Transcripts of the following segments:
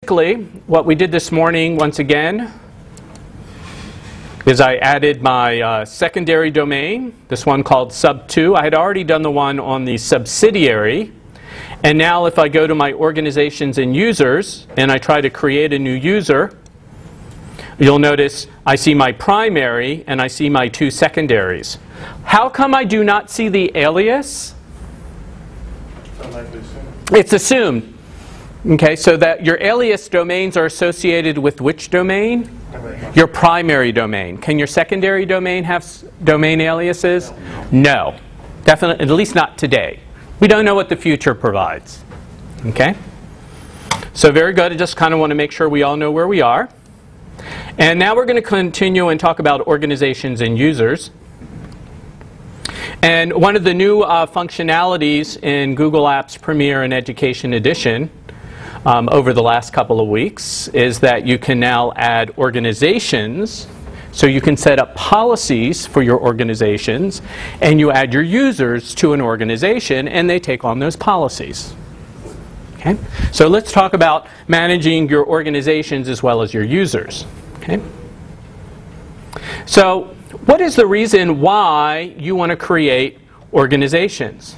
Basically, what we did this morning, once again, is I added my secondary domain, this one called sub2. I had already done the one on the subsidiary. And now if I go to my organizations and users, and I try to create a new user, you'll notice I see my primary and I see my two secondaries. How come I do not see the alias? It's assumed. Okay, so that your alias domains are associated with which domain? Your primary domain. Can your secondary domain have domain aliases? No. Definitely, at least not today. We don't know what the future provides. Okay? So very good. I just kind of want to make sure we all know where we are. And now we're going to continue and talk about organizations and users. And one of the new functionalities in Google Apps Premier and Education Edition over the last couple of weeks is that you can now add organizations. So you can set up policies for your organizations, and you add your users to an organization, and they take on those policies. Okay? So let's talk about managing your organizations as well as your users. Okay? So what is the reason why you want to create organizations?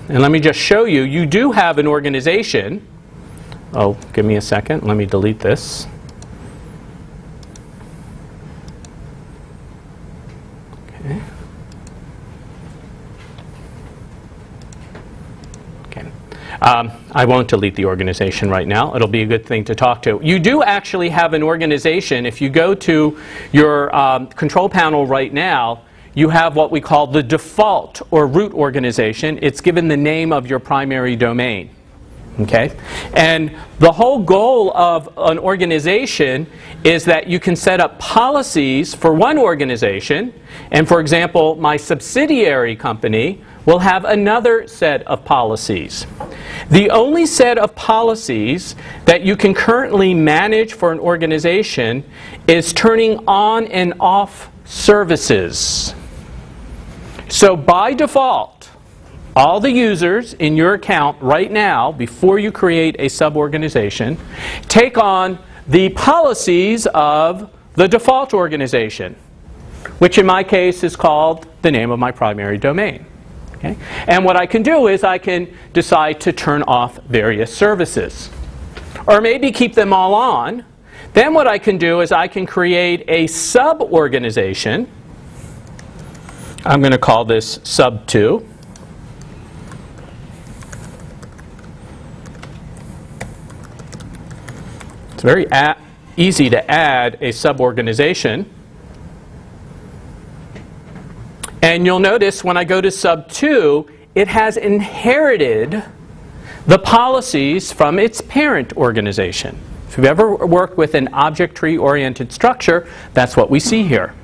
And let me just show you. You do have an organization. Oh, give me a second. Let me delete this. Okay. Okay. I won't delete the organization right now. It'll be a good thing to talk to. You do actually have an organization. If you go to your control panel right now, you have what we call the default or root organization. It's given the name of your primary domain. Okay? And the whole goal of an organization is that you can set up policies for one organization. And for example, my subsidiary company will have another set of policies. The only set of policies that you can currently manage for an organization is turning on and off services. So by default, all the users in your account right now, before you create a sub-organization, take on the policies of the default organization, which in my case is called the name of my primary domain. Okay? And what I can do is I can decide to turn off various services, or maybe keep them all on. Then what I can do is I can create a sub-organization. I'm going to call this sub2. It's very easy to add a sub-organization. And you'll notice when I go to sub2, it has inherited the policies from its parent organization. If you've ever worked with an object tree-oriented structure, that's what we see here.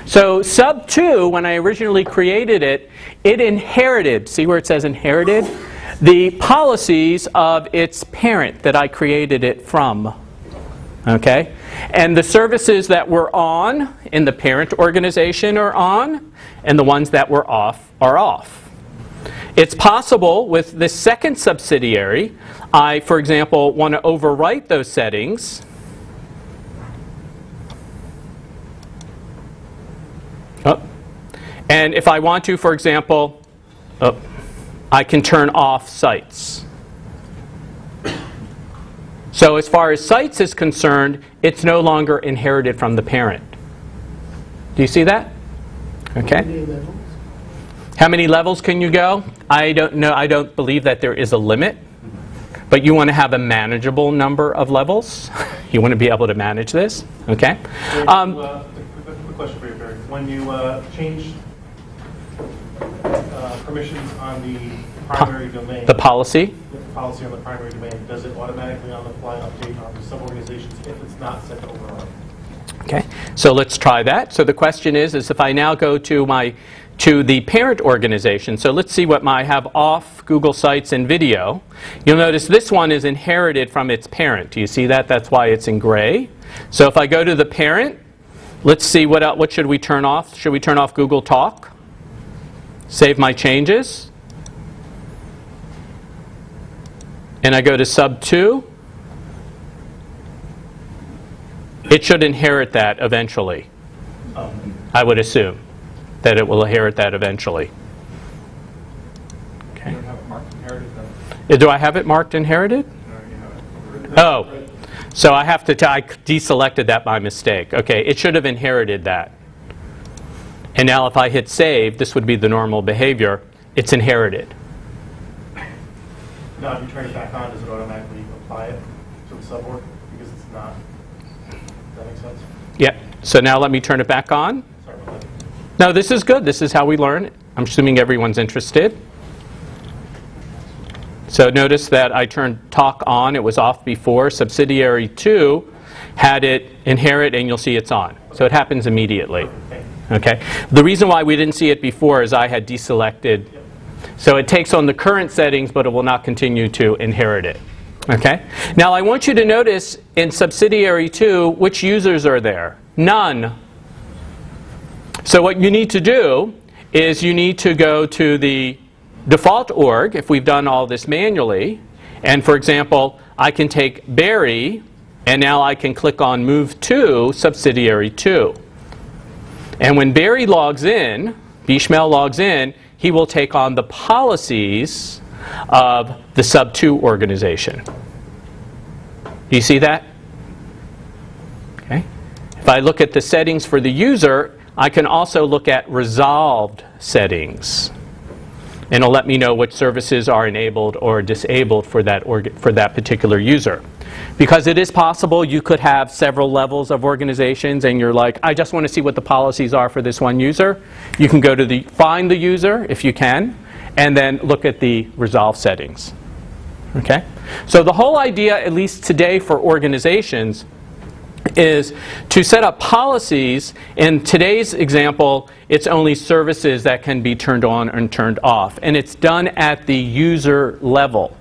So sub2, when I originally created it, it inherited, see where it says inherited? The policies of its parent that I created it from. Okay? And the services that were on in the parent organization are on, and the ones that were off are off. It's possible with this second subsidiary, I, for example, want to overwrite those settings. Oh. And if I want to, for example, I can turn off sites. So as far as sites is concerned, it's no longer inherited from the parent. Do you see that? Okay. How many levels can you go? I don't know. I don't believe that there is a limit. But you want to have a manageable number of levels. You want to be able to manage this. Okay. Quick question for you, Barry. When you change permissions on the primary domain, the policy on the primary domain, does it automatically on the fly update on the sub-organizations if it's not set to override? Okay, so let's try that. So the question is if I now go to the parent organization, so let's see what I have off Google Sites and Video. You'll notice this one is inherited from its parent. Do you see that? That's why it's in gray. So if I go to the parent, let's see what should we turn off? Should we turn off Google Talk? Save my changes. And I go to sub2. It should inherit that eventually. I would assume that it will inherit that eventually. Okay. You don't have it marked inherited though? Do I have it marked inherited? No, you have it. Oh, so I have to, I deselected that by mistake. Okay, it should have inherited that. And now if I hit save, this would be the normal behavior. It's inherited. Now, if you turn it back on, does it automatically apply it to the suborg? Because it's not. Does that make sense? Yeah, so now let me turn it back on. Sorry about that. No, this is good. This is how we learn. I'm assuming everyone's interested. So notice that I turned talk on. It was off before. Subsidiary 2 had it inherit, and you'll see it's on. So it happens immediately. Okay. The reason why we didn't see it before is I had deselected. So it takes on the current settings, but it will not continue to inherit it. Okay. Now I want you to notice in subsidiary 2, which users are there? None. So what you need to do is you need to go to the default org, if we've done all this manually, and for example, I can take Barry, and now I can click on Move to Subsidiary 2. And when Barry logs in, Bishmael logs in, he will take on the policies of the Sub 2 organization. Do you see that? Okay. If I look at the settings for the user, I can also look at resolved settings. And it'll let me know what services are enabled or disabled for that particular user. Because it is possible you could have several levels of organizations and you're like, I just want to see what the policies are for this one user. You can go to the find the user if you can, and then look at the resolve settings. Okay? So the whole idea, at least today for organizations, is to set up policies. In today's example, it's only services that can be turned on and turned off. And it's done at the user level.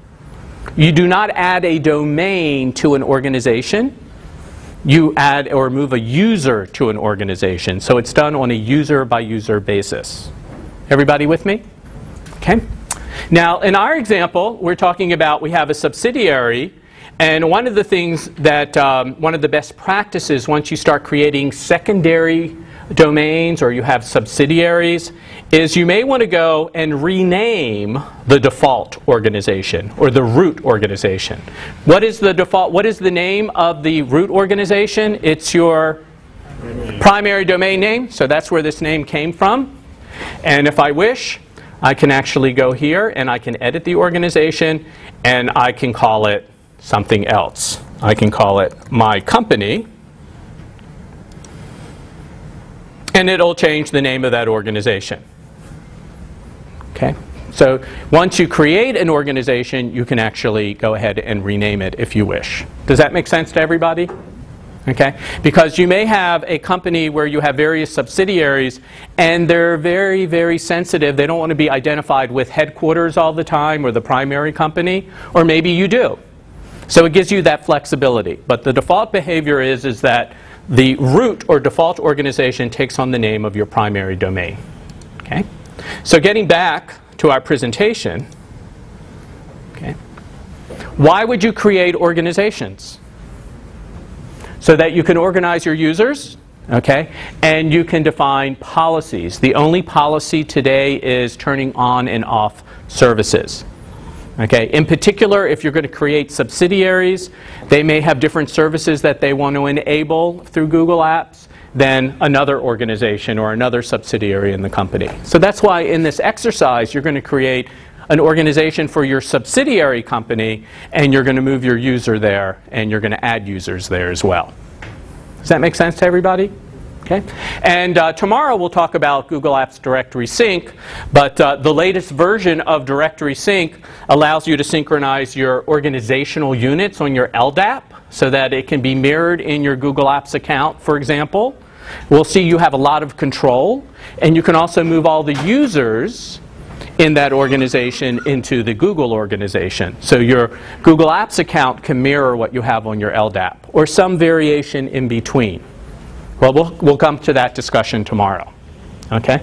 You do not add a domain to an organization. You add or move a user to an organization. So it's done on a user-by-user basis. Everybody with me? Okay. Now, in our example, we're talking about we have a subsidiary. And one of the things that, one of the best practices once you start creating secondary domains or you have subsidiaries is you may want to go and rename the default organization or the root organization. What is the default? What is the name of the root organization? It's your primary domain name. So that's where this name came from. And if I wish, I can actually go here and I can edit the organization and I can call it something else. I can call it my company, and it'll change the name of that organization. Okay? So once you create an organization, you can actually go ahead and rename it if you wish. Does that make sense to everybody? Okay? Because you may have a company where you have various subsidiaries and they're very, very sensitive. They don't want to be identified with headquarters all the time or the primary company, or maybe you do. So it gives you that flexibility. But the default behavior is that the root or default organization takes on the name of your primary domain. Okay? So getting back to our presentation, okay, why would you create organizations? So that you can organize your users, okay, and you can define policies. The only policy today is turning on and off services. Okay. In particular, if you're going to create subsidiaries, they may have different services that they want to enable through Google Apps than another organization or another subsidiary in the company. So that's why in this exercise, you're going to create an organization for your subsidiary company, and you're going to move your user there, and you're going to add users there as well. Does that make sense to everybody? Okay. And tomorrow we'll talk about Google Apps Directory Sync, but the latest version of Directory Sync allows you to synchronize your organizational units on your LDAP so that it can be mirrored in your Google Apps account, for example. We'll see you have a lot of control, and you can also move all the users in that organization into the Google organization. So your Google Apps account can mirror what you have on your LDAP, or some variation in between. Well, we'll come to that discussion tomorrow. Okay?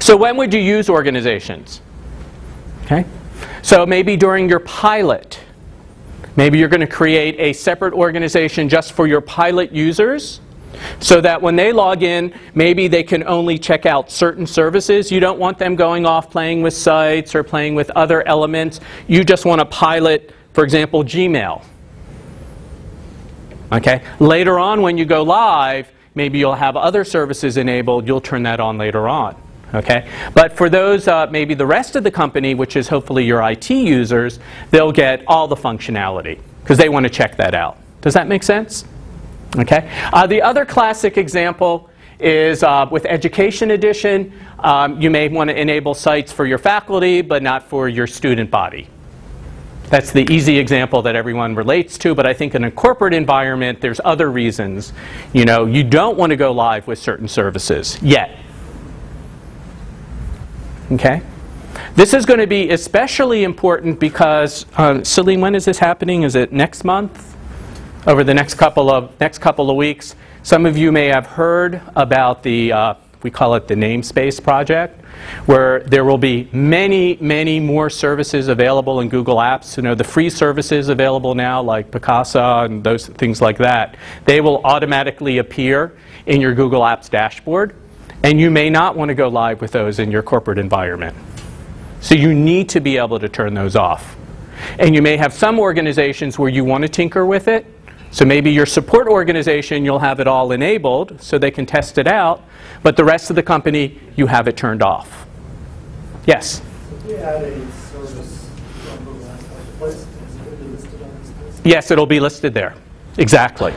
So when would you use organizations? Okay? So maybe during your pilot, Maybe you're going to create a separate organization just for your pilot users, so that when they log in, maybe they can only check out certain services. You don't want them going off playing with sites or playing with other elements. You just want to pilot, for example, Gmail. Okay? Later on, when you go live, maybe you'll have other services enabled. You'll turn that on later on. Okay? But for those, maybe the rest of the company, which is hopefully your IT users, they'll get all the functionality because they want to check that out. Does that make sense? Okay. The other classic example is with Education Edition. You may want to enable sites for your faculty, but not for your student body. That's the easy example that everyone relates to, but I think in a corporate environment, there's other reasons. You know, you don't want to go live with certain services yet. Okay. This is going to be especially important because, Celine, when is this happening? Is it next month? Over the next couple of weeks, some of you may have heard about the, we call it the namespace project, where there will be many, many more services available in Google Apps. You know, the free services available now, like Picasa and those things like that, they will automatically appear in your Google Apps dashboard, and you may not want to go live with those in your corporate environment. So you need to be able to turn those off. And you may have some organizations where you want to tinker with it. So maybe your support organization, you'll have it all enabled so they can test it out, but the rest of the company, you have it turned off. Yes? If we add a service from Google Apps place, is it going to be listed on this list? Yes, it'll be listed there. Exactly.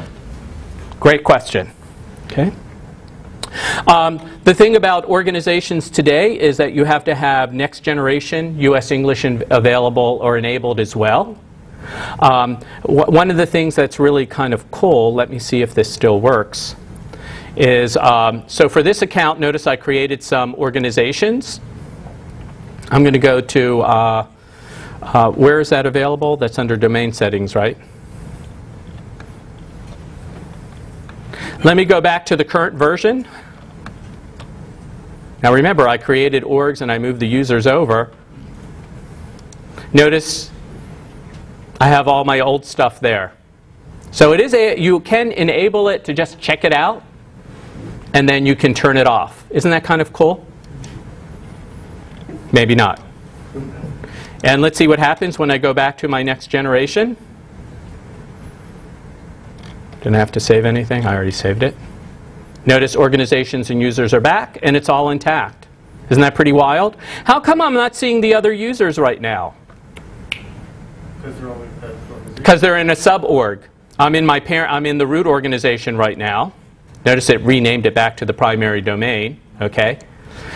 Great question. Okay. The thing about organizations today is that you have to have next generation US English available or enabled as well. One of the things that's really kind of cool, let me see if this still works, is so for this account, notice I created some organizations. I'm going to go to, where is that available? That's under domain settings, right? Let me go back to the current version. Now remember, I created orgs and I moved the users over. Notice I have all my old stuff there. So it is you can enable it to just check it out, and then you can turn it off. Isn't that kind of cool? Maybe not. And let's see what happens when I go back to my next generation. Didn't have to save anything. I already saved it. Notice organizations and users are back, and it's all intact. Isn't that pretty wild? How come I'm not seeing the other users right now? Because they're in a sub-org. I'm in the root organization right now. Notice it renamed it back to the primary domain. Okay.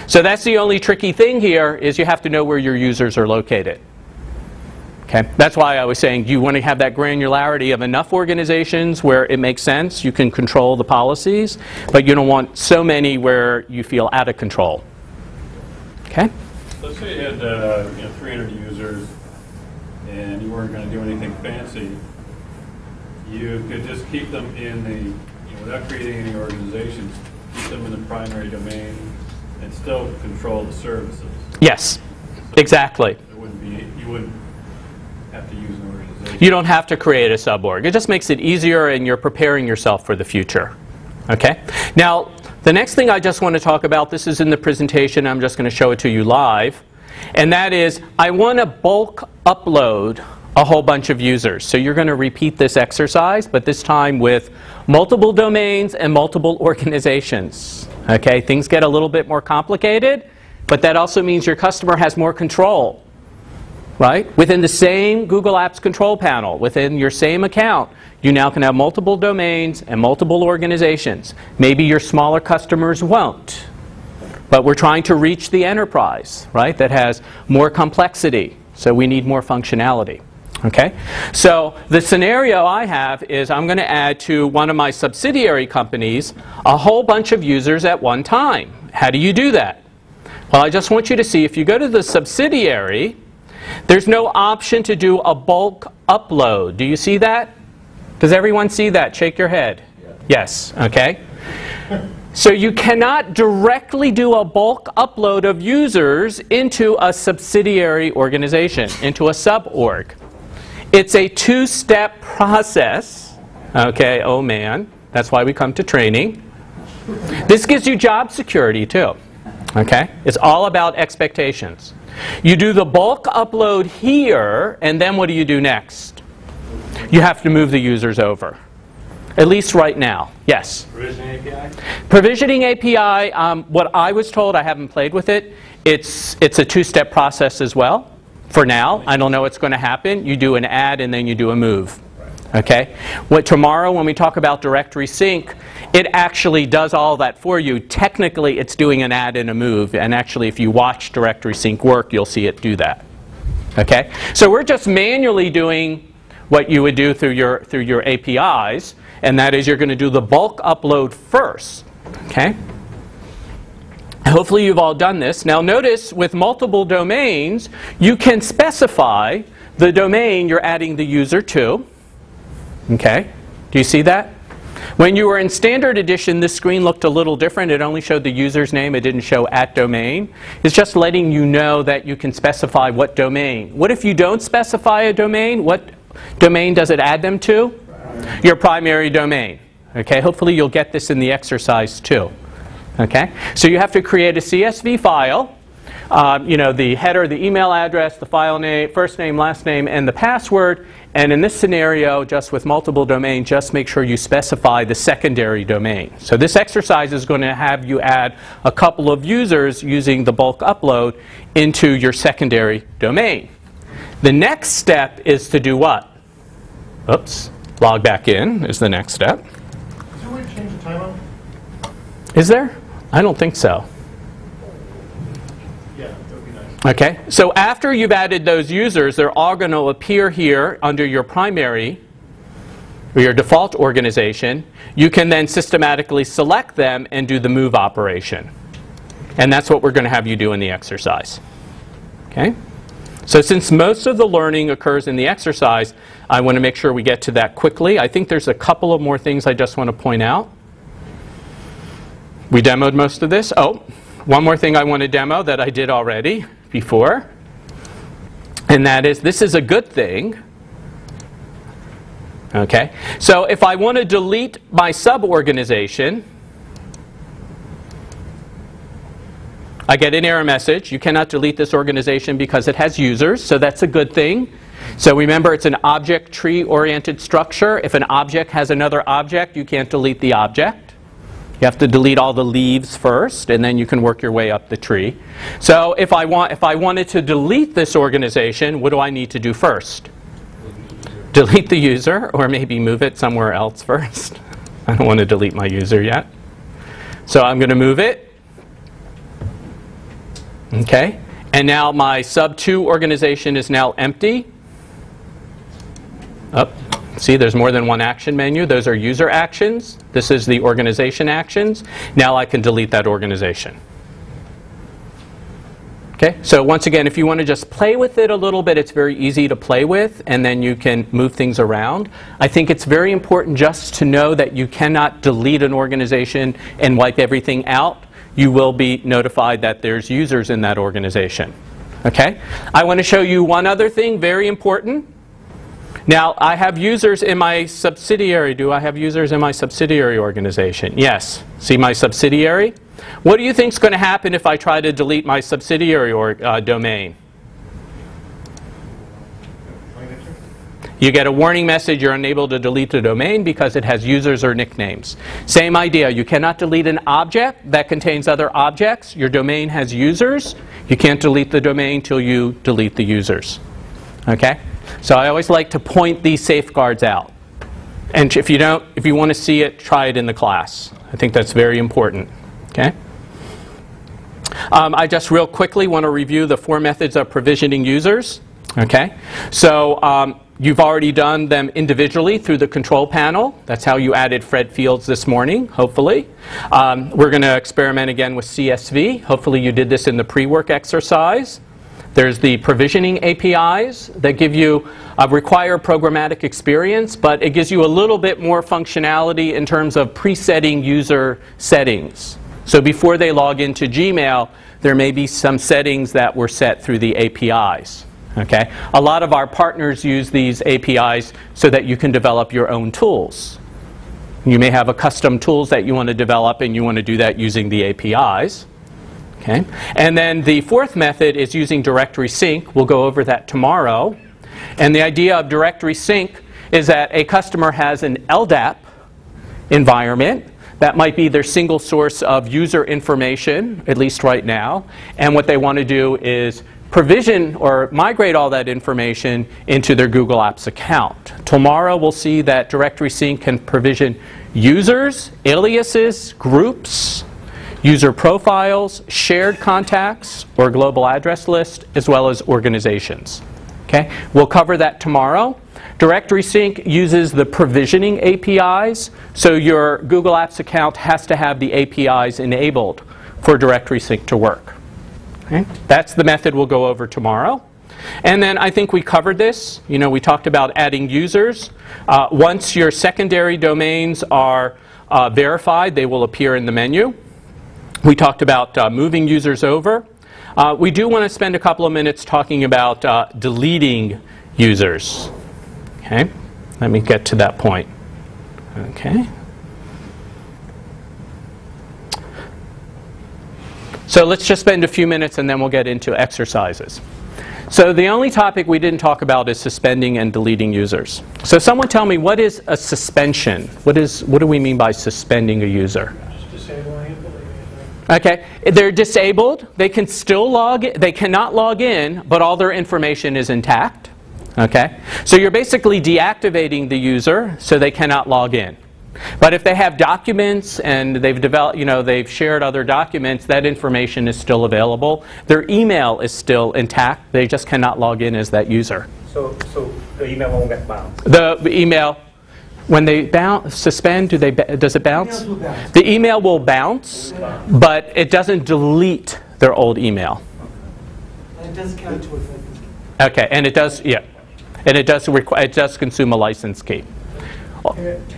So that's the only tricky thing here is you have to know where your users are located. Okay. That's why I was saying you want to have that granularity of enough organizations where it makes sense. You can control the policies, but you don't want so many where you feel out of control. Okay. Let's say you had 300 users and you weren't going to do anything fancy. You could just keep them in the, without creating any organizations, keep them in the primary domain and still control the services. Yes, exactly. It wouldn't be, you wouldn't have to use an organization. You don't have to create a sub-org. It just makes it easier and you're preparing yourself for the future. Okay? Now, the next thing I just want to talk about, this is in the presentation, I'm just going to show it to you live, and that is I want to bulk upload a whole bunch of users. So you're going to repeat this exercise, but this time with multiple domains and multiple organizations. Okay? Things get a little bit more complicated, but that also means your customer has more control. Right? Within the same Google Apps control panel, within your same account, you now can have multiple domains and multiple organizations. Maybe your smaller customers won't. But we're trying to reach the enterprise, right, that has more complexity. So we need more functionality. Okay? So the scenario I have is I'm going to add to one of my subsidiary companies a whole bunch of users at one time. How do you do that? Well, I just want you to see if you go to the subsidiary, there's no option to do a bulk upload. Do you see that? Does everyone see that? Shake your head. Yes. Okay. So you cannot directly do a bulk upload of users into a subsidiary organization, into a sub-org. It's a two-step process. Okay, oh man, that's why we come to training. This gives you job security too. Okay, it's all about expectations. You do the bulk upload here, and then what do you do next? You have to move the users over. At least right now. Yes? Provisioning API? Provisioning API, what I was told, I haven't played with it, it's a two-step process as well. For now, I don't know what's going to happen. You do an add and then you do a move. Okay? Tomorrow when we talk about directory sync, it actually does all that for you. Technically, it's doing an add and a move. And actually, if you watch directory sync work, you'll see it do that. Okay? So we're just manually doing what you would do through your APIs. And that is you're going to do the bulk upload first. Okay? Hopefully you've all done this. Now notice with multiple domains, you can specify the domain you're adding the user to. Okay? Do you see that? When you were in standard edition, this screen looked a little different. It only showed the user's name. It didn't show @domain. It's just letting you know that you can specify what domain. What if you don't specify a domain? What domain does it add them to? Your primary domain. Okay? Hopefully you'll get this in the exercise too. Okay? So you have to create a CSV file. You know, the header, the email address, the file name, first name, last name, and the password. And in this scenario, just with multiple domains, just make sure you specify the secondary domain. So this exercise is going to have you add a couple of users using the bulk upload into your secondary domain. The next step is to do what? Oops. Log back in is the next step. Is there a way to change the timeout? Is there? I don't think so. Yeah, that would be nice. Okay, so after you've added those users, they're all going to appear here under your primary or your default organization. You can then systematically select them and do the move operation. And that's what we're going to have you do in the exercise. Okay? So since most of the learning occurs in the exercise, I want to make sure we get to that quickly. I think there's a couple of more things I just want to point out. We demoed most of this. Oh, one more thing I want to demo that I did already before. And that is, this is a good thing. Okay, so if I want to delete my sub-organization, I get an error message. You cannot delete this organization because it has users, so that's a good thing. So remember, it's an object tree-oriented structure. If an object has another object, you can't delete the object. You have to delete all the leaves first, and then you can work your way up the tree. So if I wanted to delete this organization, what do I need to do first? Delete the user, or maybe move it somewhere else first. I don't want to delete my user yet. So I'm going to move it. Okay. And now my sub2 organization is now empty. Up. See, there's more than one action menu. Those are user actions. This is the organization actions. Now I can delete that organization. Okay, so once again, if you want to just play with it a little bit, it's very easy to play with, and then you can move things around. I think it's very important just to know that you cannot delete an organization and wipe everything out. You will be notified that there's users in that organization. Okay, I want to show you one other thing, very important. Now, I have users in my subsidiary. Do I have users in my subsidiary organization? Yes. See my subsidiary? What do you think is going to happen if I try to delete my subsidiary domain? You get a warning message, you're unable to delete the domain because it has users or nicknames. Same idea. You cannot delete an object that contains other objects. Your domain has users. You can't delete the domain till you delete the users. Okay? So I always like to point these safeguards out. And if you want to see it, try it in the class. I think that's very important. Okay? I just real quickly want to review the 4 methods of provisioning users. Okay? So you've already done them individually through the control panel. That's how you added Fred Fields this morning, hopefully. We're going to experiment again with CSV. Hopefully you did this in the pre-work exercise. There's the provisioning APIs that give you require programmatic experience, but it gives you a little bit more functionality in terms of presetting user settings. So before they log into Gmail, there may be some settings that were set through the APIs. Okay? A lot of our partners use these APIs so that you can develop your own tools. You may have a custom tools that you want to develop, and you want to do that using the APIs. Okay? And then the fourth method is using directory sync. We'll go over that tomorrow. And the idea of directory sync is that a customer has an LDAP environment. That might be their single source of user information, at least right now. And what they want to do is provision or migrate all that information into their Google Apps account. Tomorrow we'll see that directory sync can provision users, aliases, groups, user profiles, shared contacts, or global address list, as well as organizations. Okay? We'll cover that tomorrow. Directory sync uses the provisioning APIs, so your Google Apps account has to have the APIs enabled for directory sync to work. Okay? That's the method we'll go over tomorrow. And then I think we covered this. You know, we talked about adding users. Once your secondary domains are verified, they will appear in the menu. We talked about moving users over. We do want to spend a couple of minutes talking about deleting users. Okay, let me get to that point. Okay. So let's just spend a few minutes and then we'll get into exercises. So the only topic we didn't talk about is suspending and deleting users. So someone tell me, what is a suspension? What do we mean by suspending a user? Okay, they're disabled. They can still log in. They cannot log in, but all their information is intact. Okay, so you're basically deactivating the user so they cannot log in. But if they have documents and they've developed, you know, they've shared other documents, that information is still available. Their email is still intact. They just cannot log in as that user. So the email won't get bounced. The email, when they suspend, does it bounce? The email will bounce, but it doesn't delete their old email. And it does count towards that. Okay, and it does, yeah, and it does consume a license key.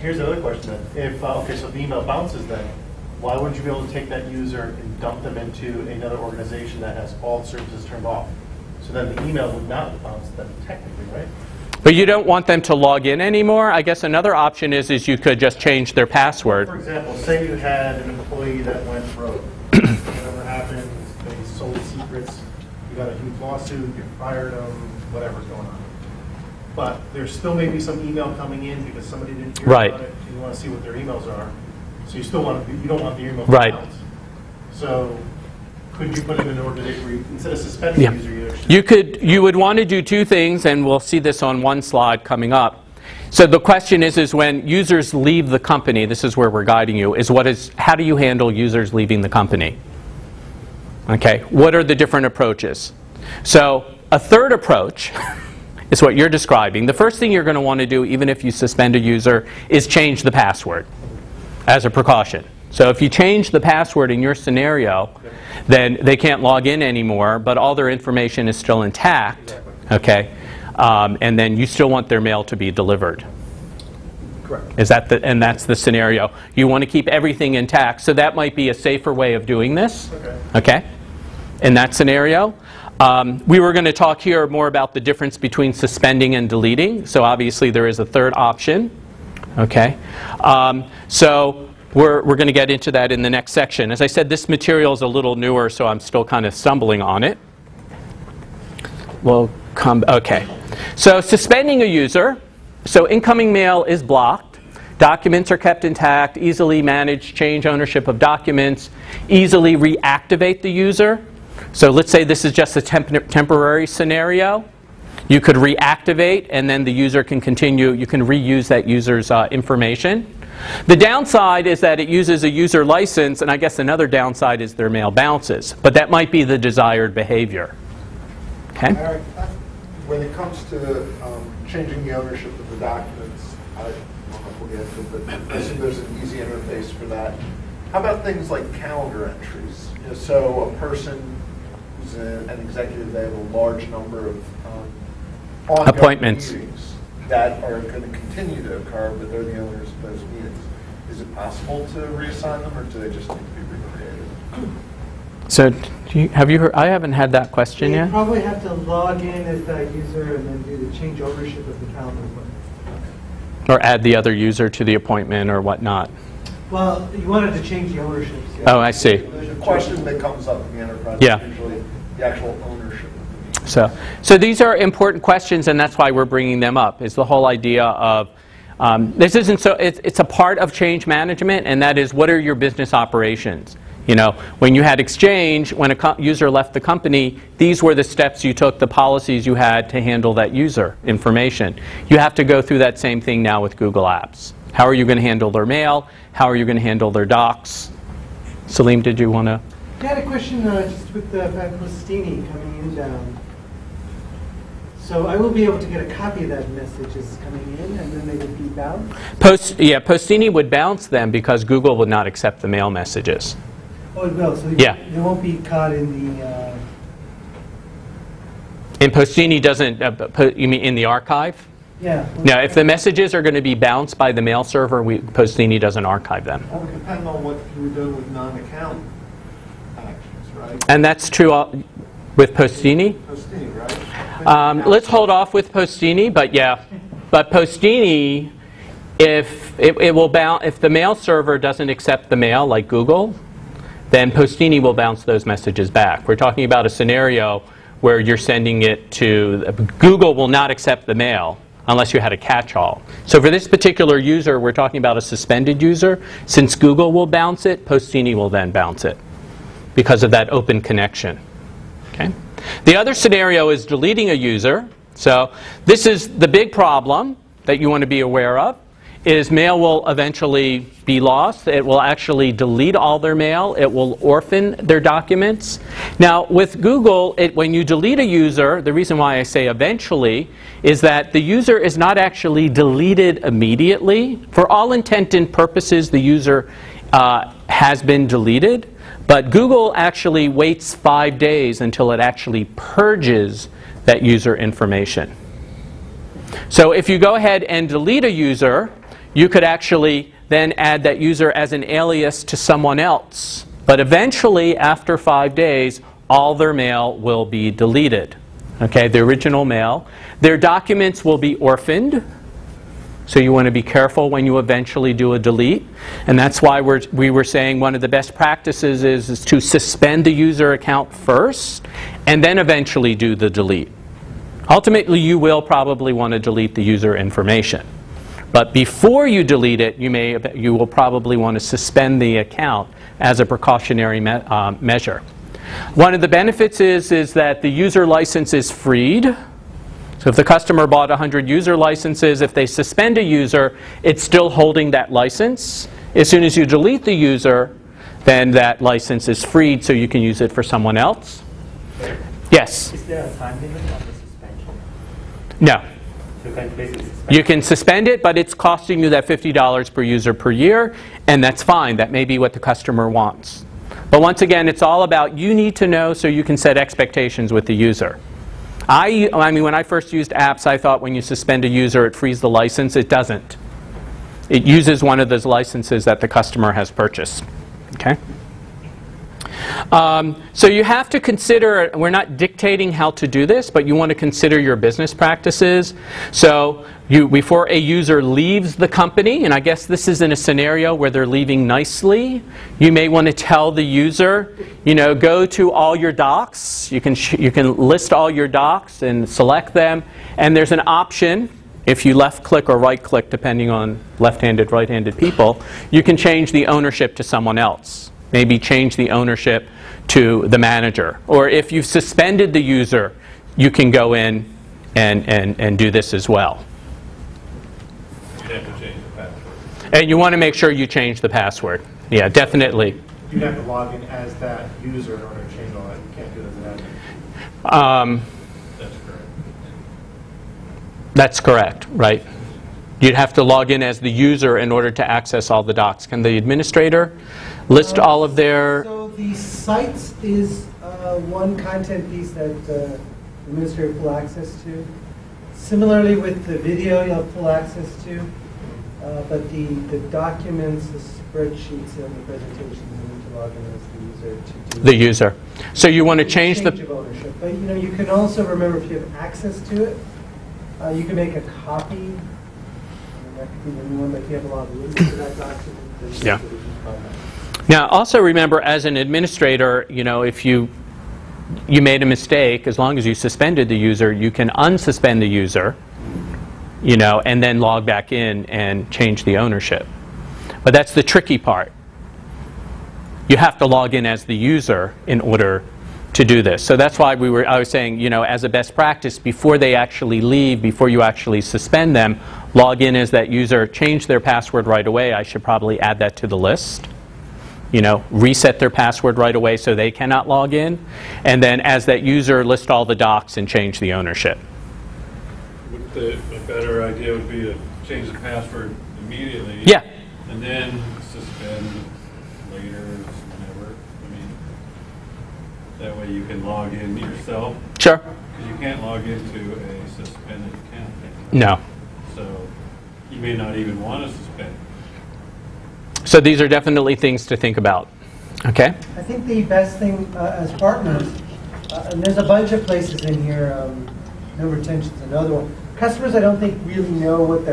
Here's the other question then. Okay, so if the email bounces then, why wouldn't you be able to take that user and dump them into another organization that has all the services turned off? So then the email would not bounce then technically, right? But you don't want them to log in anymore. I guess another option is you could just change their password. For example, say you had an employee that went rogue. Whatever happened, they sold secrets, you got a huge lawsuit, you fired them, whatever's going on. But there still may be some email coming in because somebody didn't hear about it. You want to see what their emails are. So you still want to, you don't want the email to bounce. So could you put it in an organization where you, instead of suspending the user, you would want to do two things, and we'll see this on one slide coming up. So the question is when users leave the company, this is where we're guiding you, how do you handle users leaving the company? Okay, what are the different approaches? So a third approach is what you're describing. The first thing you're going to want to do, even if you suspend a user, is change the password as a precaution. So if you change the password in your scenario, then they can't log in anymore, but all their information is still intact. Okay, and then you still want their mail to be delivered. correct. And that's the scenario. You want to keep everything intact. So that might be a safer way of doing this. Okay. In that scenario. We were going to talk here more about the difference between suspending and deleting. So obviously there is a third option. Okay. So we're going to get into that in the next section. As I said, this material is a little newer, so I'm still kind of stumbling on it. Okay. So suspending a user. So incoming mail is blocked. Documents are kept intact, easily manage change ownership of documents, easily reactivate the user. So let's say this is just a temporary scenario. You could reactivate, and then the user can continue. You can reuse that user's information. The downside is that it uses a user license, and I guess another downside is their mail bounces. But that might be the desired behavior. Okay? Eric, when it comes to changing the ownership of the documents, I don't know if we'll get into it, but I assume there's an easy interface for that. How about things like calendar entries? You know, so a person who's an executive, they have a large number of ongoing appointments meetings that are going to continue to occur, but they're the owners of those meetings. Is it possible to reassign them, or do they just need to be recreated? So have you heard? I haven't had that question You yet. probably have to log in as that user and then do the change ownership of the calendar. Or add the other user to the appointment or whatnot. Well, you wanted to change the ownership. Oh, I see. There's a question that comes up in the enterprise. Yeah. Usually the actual ownership of the meeting. So these are important questions, and that's why we're bringing them up, is the whole idea of this isn't so, it's a part of change management, and that is, what are your business operations? You know, when you had Exchange, when a user left the company, these were the steps you took, the policies you had to handle that user information. You have to go through that same thing now with Google Apps. How are you going to handle their mail? How are you going to handle their docs? Salim, did you want to? I had a question just with the Postini coming in down. So I will be able to get a copy of that message as coming in, and then they would be bounced? Postini would bounce them because Google would not accept the mail messages. Oh, it will. So Yeah. they won't be caught in the... And Postini doesn't, you mean in the archive? yeah. Now, if the messages are going to be bounced by the mail server, Postini doesn't archive them. That would depend on what you were doing with non-account actions, right? And that's true with Postini. Postini, right? Let's hold off with Postini, but yeah. But Postini, if it will bounce, if the mail server doesn't accept the mail, like Google, then Postini will bounce those messages back. We're talking about a scenario where you're sending it to, Google will not accept the mail unless you had a catch-all. So for this particular user, we're talking about a suspended user. Since Google will bounce it, Postini will then bounce it because of that open connection. Okay? The other scenario is deleting a user. So this is the big problem that you want to be aware of, is mail will eventually be lost. It will actually delete all their mail. It will orphan their documents. Now, with Google, when you delete a user, the reason why I say eventually is that the user is not actually deleted immediately. For all intent and purposes, the user has been deleted. But Google actually waits 5 days until it actually purges that user information. So if you go ahead and delete a user, you could actually then add that user as an alias to someone else. But eventually, after 5 days, all their mail will be deleted. Okay, the original mail. Their documents will be orphaned. So you want to be careful when you eventually do a delete. And that's why we were saying one of the best practices is to suspend the user account first and then eventually do the delete. Ultimately, you will probably want to delete the user information. But before you delete it, you will probably want to suspend the account as a precautionary measure. One of the benefits is that the user license is freed. So if the customer bought 100 user licenses, if they suspend a user, it's still holding that license. As soon as you delete the user, then that license is freed so you can use it for someone else. Yes? Is there a time limit on the suspension? No. So you can basically suspend You can suspend it, but it's costing you that $50 per user per year, and that's fine. That may be what the customer wants. But once again, it's all about you need to know so you can set expectations with the user. I mean, when I first used apps, I thought when you suspend a user, it frees the license. It doesn't. It uses one of those licenses that the customer has purchased. Okay? So you have to consider, we're not dictating how to do this, but you want to consider your business practices. So before a user leaves the company, and I guess this is in a scenario where they're leaving nicely, you may want to tell the user, you know, go to all your docs. You can list all your docs and select them. And there's an option, if you left-click or right-click, depending on left-handed, right-handed people, you can change the ownership to someone else. Maybe change the ownership to the manager. Or if you've suspended the user, you can go in and do this as well. You have to change the password. And you want to make sure you change the password. Yeah, definitely. You'd have to log in as that user in order to change all that. You can't do it as an admin. That's correct. That's correct, right? You'd have to log in as the user in order to access all the docs. Can the administrator list all of their... So the sites is one content piece that the administrator have full access to. Similarly with the video, you'll have full access to. But the documents, the spreadsheets, and the presentations, you need to log in as the user to do The user. So you want to change change the... of ownership. But you can also remember if you have access to it, you can make a copy. I mean, that could be the new one, but if you have a lot of room for that document, then you Yeah. can use that. Now, also remember, as an administrator, if you made a mistake, as long as you suspended the user, you can unsuspend the user, and then log back in and change the ownership. But that's the tricky part. You have to log in as the user in order to do this. So that's why I was saying, as a best practice, before they actually leave, before you actually suspend them, log in as that user, change their password right away. I should probably add that to the list. Reset their password right away so they cannot log in. And then as that user, list all the docs and change the ownership. A better idea would be to change the password immediately. Yeah. And then suspend later, whenever. I mean, that way you can log in yourself. Sure. Because you can't log into a suspended account. No. So you may not even want to suspend. So these are definitely things to think about. Okay? I think the best thing as partners, and there's a bunch of places in here, no retention's another one. Customers, I don't think really know what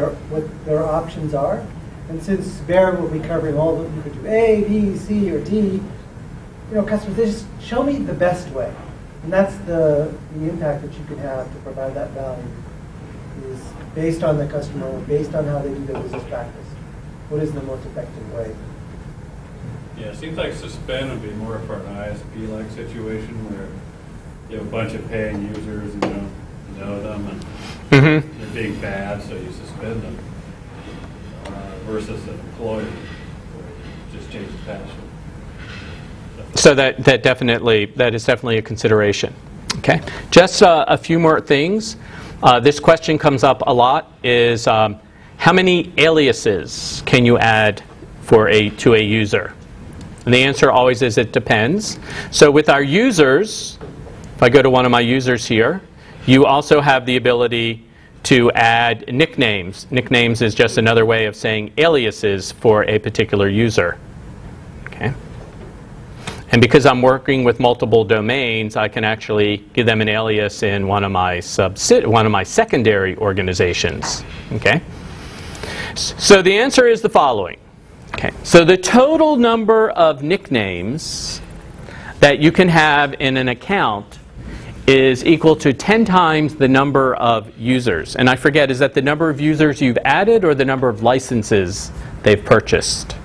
their options are. And since Vera will be covering all the, you could do A, B, C, or D, customers, they just show me the best way. And that's the impact that you can have to provide that value, is based on the customer, based on how they do their business practice. What is the most effective way? Yeah, it seems like suspend would be more for an ISP-like situation where you have a bunch of paying users and you don't know them and they're being bad, so you suspend them, versus an employer where you just change the password. So that is definitely a consideration. Okay. Just a few more things. This question comes up a lot: is how many aliases can you add to a user? And the answer always is it depends. So with our users, if I go to one of my users here, you also have the ability to add nicknames. Nicknames is just another way of saying aliases for a particular user. Okay. And because I'm working with multiple domains, I can actually give them an alias in one of my secondary organizations. Okay. So the answer is the following. Okay. So the total number of nicknames that you can have in an account is equal to 10 times the number of users. And I forget, is that the number of users you've added or the number of licenses they've purchased?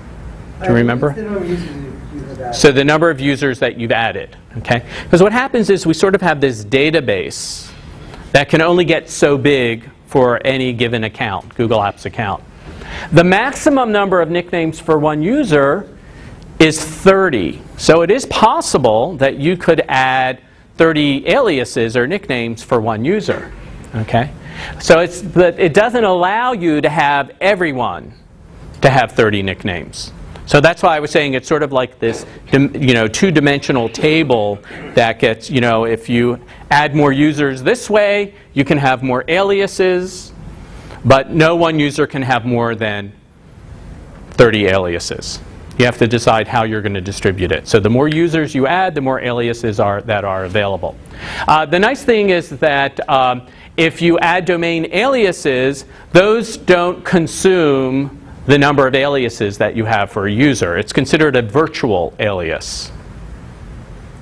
Do you remember? The number of users you have added. So the number of users that you've added. Okay? Because what happens is we sort of have this database that can only get so big for any given account, Google Apps account. The maximum number of nicknames for one user is 30. So it is possible that you could add 30 aliases or nicknames for one user. Okay? So but it doesn't allow you to have everyone to have 30 nicknames. So that's why I was saying it's sort of like this, two-dimensional table that gets, if you add more users this way, you can have more aliases, but no one user can have more than 30 aliases. You have to decide how you're going to distribute it. So the more users you add, the more aliases that are available. The nice thing is that if you add domain aliases, those don't consume the number of aliases that you have for a user. It's considered a virtual alias.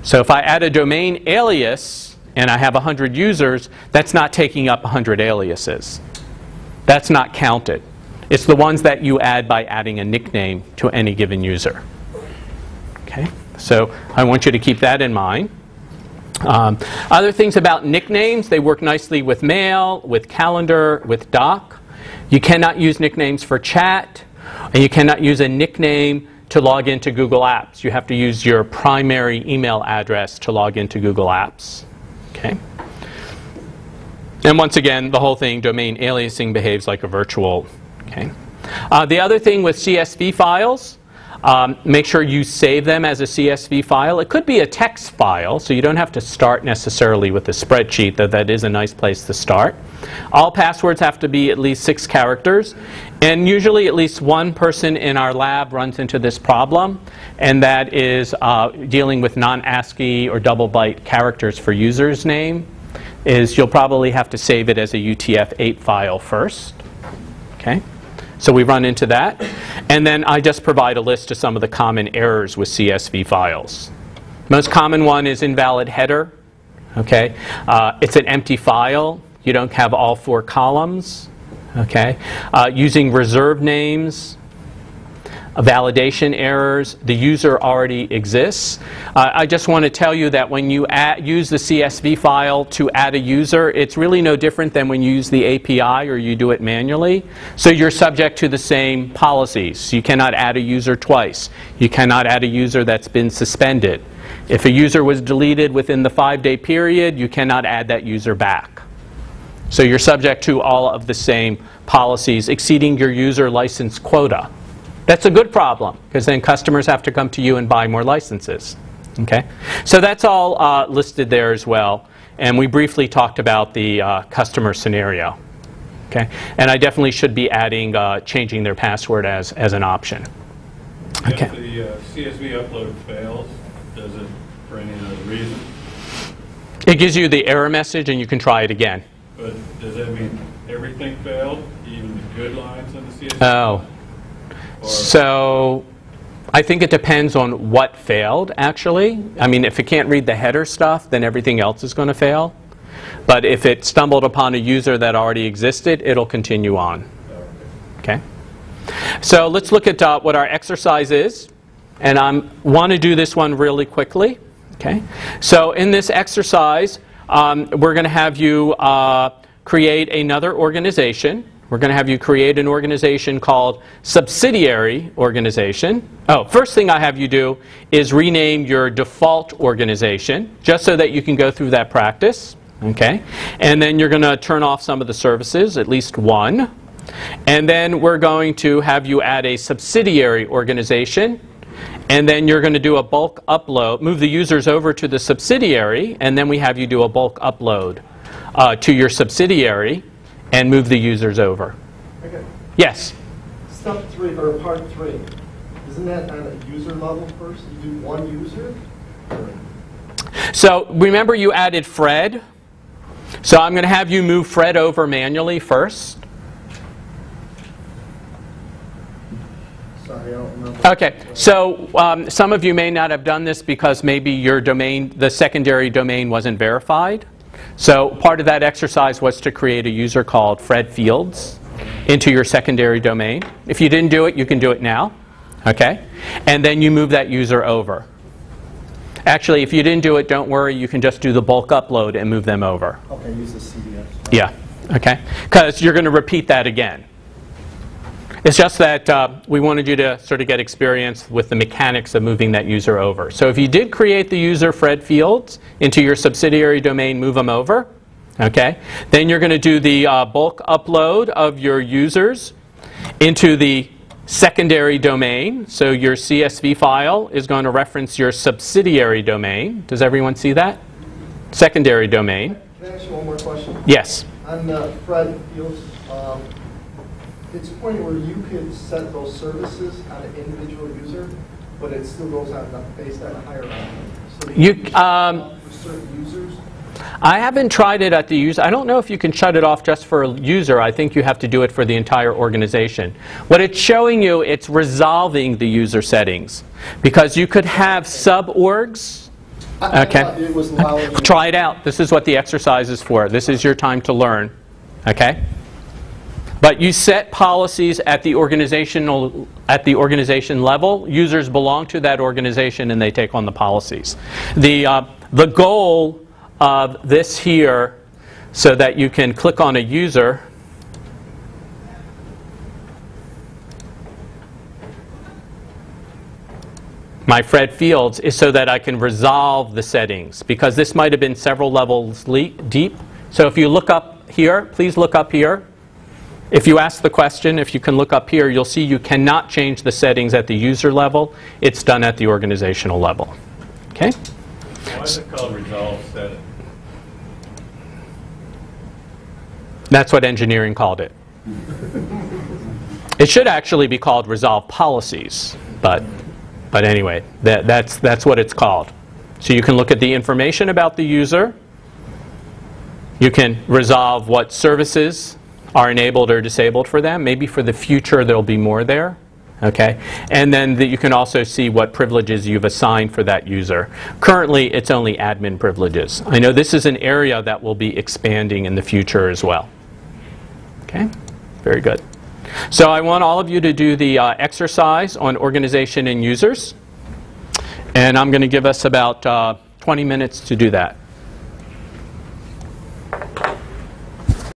So if I add a domain alias and I have 100 users, that's not taking up 100 aliases. That's not counted. It's the ones that you add by adding a nickname to any given user. Okay, so I want you to keep that in mind. Other things about nicknames, they work nicely with mail, with calendar, with doc. You cannot use nicknames for chat, and you cannot use a nickname to log into Google Apps. You have to use your primary email address to log into Google Apps. Okay. And once again, the whole thing, domain aliasing behaves like a virtual. Okay. The other thing with CSV files, Make sure you save them as a CSV file. It could be a text file, so you don't have to start necessarily with a spreadsheet, though that is a nice place to start. All passwords have to be at least 6 characters, and usually at least one person in our lab runs into this problem, and that is dealing with non-ASCII or double byte characters for user's name. You'll probably have to save it as a UTF-8 file first. Okay? So we run into that. And then I just provide a list of some of the common errors with CSV files. Most common one is invalid header. Okay? It's an empty file. You don't have all 4 columns. Okay? Using reserved names. Validation errors. The user already exists. I just want to tell you that when you use the CSV file to add a user, it's really no different than when you use the API or you do it manually. So you're subject to the same policies. You cannot add a user twice. You cannot add a user that's been suspended. If a user was deleted within the 5-day period, you cannot add that user back. So you're subject to all of the same policies, exceeding your user license quota. That's a good problem, because then customers have to come to you and buy more licenses. Okay? So that's all listed there as well. And we briefly talked about the customer scenario. Okay? And I definitely should be adding changing their password as an option. Okay. If the CSV upload fails, does it for any other reason? It gives you the error message, and you can try it again. But does that mean everything failed, even the good lines in the CSV? Oh. So I think it depends on what failed, actually. I mean, if it can't read the header stuff, then everything else is going to fail. But if it stumbled upon a user that already existed, it'll continue on. Okay? So let's look at what our exercise is. And I want to do this one really quickly. Okay? So in this exercise, we're going to have you create another organization. We're going to have you create an organization called subsidiary organization. Oh, first thing I have you do is rename your default organization, just so that you can go through that practice. Okay? And then you're going to turn off some of the services, at least one. And then we're going to have you add a subsidiary organization. And then you're going to do a bulk upload, move the users over to the subsidiary, and then we have you do a bulk upload to your subsidiary and move the users over. Okay. Yes? Step 3, or part 3, isn't that on a user level first? You do one user? So remember you added Fred. So I'm going to have you move Fred over manually first. Sorry, I don't remember. Okay, so some of you may not have done this because maybe your domain, the secondary domain, wasn't verified. So part of that exercise was to create a user called Fred Fields into your secondary domain. If you didn't do it, you can do it now. Okay? And then you move that user over. Actually, if you didn't do it, don't worry. You can just do the bulk upload and move them over. Okay, use the CDS. Yeah. Okay? Because you're going to repeat that again. It's just that we wanted you to sort of get experience with the mechanics of moving that user over. So if you did create the user Fred Fields into your subsidiary domain, move them over. Okay? Then you're going to do the bulk upload of your users into the secondary domain. So your CSV file is going to reference your subsidiary domain. Does everyone see that? Secondary domain. Can I ask you one more question? Yes. On Fred Fields, it's a point where you could set those services on an individual user, but it still goes on based on a hierarchy. So for certain users. I haven't tried it at the user. I don't know if you can shut it off just for a user. I think you have to do it for the entire organization. What it's showing you, it's resolving the user settings, because you could have sub-orgs. Okay. It was allowing Try it out. This is what the exercise is for. This is your time to learn. Okay. But you set policies at the organization level. Users belong to that organization and they take on the policies. The goal of this here, so that you can click on a user, my Fred Fields, is so that I can resolve the settings, because this might have been several levels deep. So if you look up here, please look up here. If you ask the question, if you can look up here, you'll see you cannot change the settings at the user level. It's done at the organizational level. Okay? Why is it called resolve setting? That's what engineering called it. It should actually be called resolve policies, but anyway, that's what it's called. So you can look at the information about the user. You can resolve what services are enabled or disabled for them. Maybe for the future there'll be more there. Okay? And then you can also see what privileges you've assigned for that user. Currently, it's only admin privileges. I know this is an area that will be expanding in the future as well. Okay? Very good. So I want all of you to do the exercise on organization and users. And I'm going to give us about 20 minutes to do that.